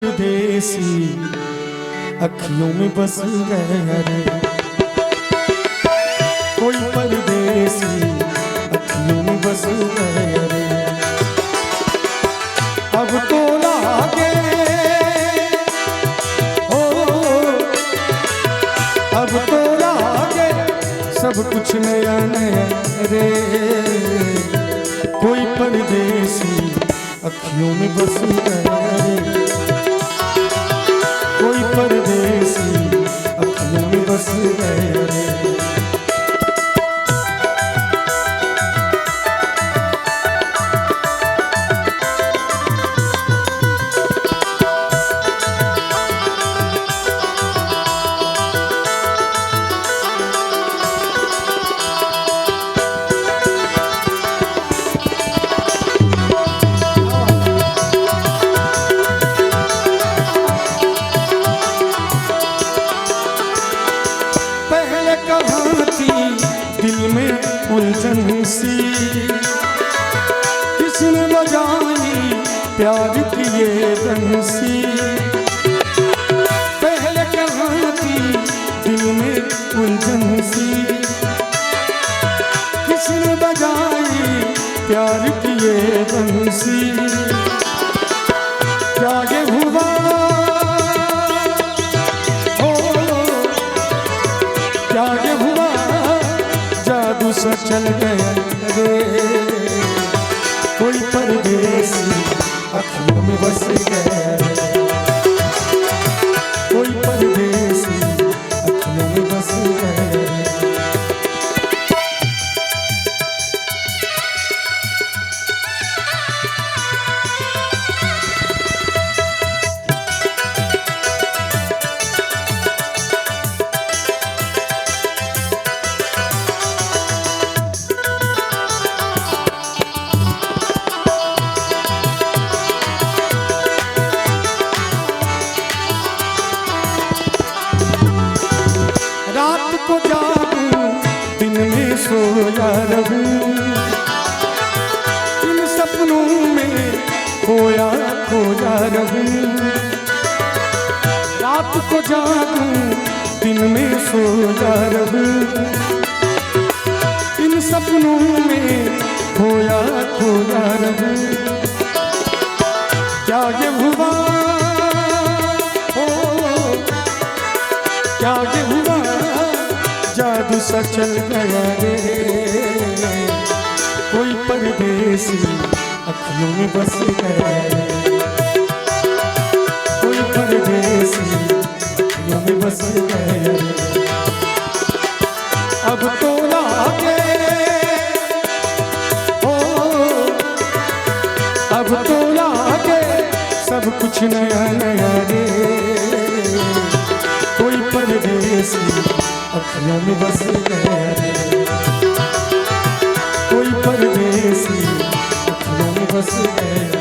परदेसी अखियों में बस गया रे, कोई परदेसी अखियों में बस गया रे। अब तो लागे ओ, अब तो लागे सब कुछ नया नया रे, कोई परदेसी अखियों में बस गया रे, कोई परदेसी अखियों में बस गया रे। दिल में उलझन सी किसने बजाई प्यार की ये बंसी, पहले कहाँ थी दिल में उलझन सी किसने बजाई प्यार की ये बंसी। क्या ये हुआ क्या ये हुआ जादू सा चल गया रे, कोई परदेसी अखियों में बस गया रे, कोई परदेसी अखियों में बस गया रे। रात को जागूं दिन में सोया रहूं, इन सपनों में खोया खोया रहूं। रात को जागूं दिन में सोया रहूं, इन सपनों में खोया खोया रहूं। क्या ये हुआ क्या ये हुआ जादू सा चल गया रे, कोई परदेसी अखियों में बस गया रे, कोई परदेसी अखियों में बस गया रे। अब तो लागे ओ, अब तो लागे सब कुछ नया नया रे, कोई परदेसी अखियों में बस गया रे, कोई परदेसी अखियों में बस गया।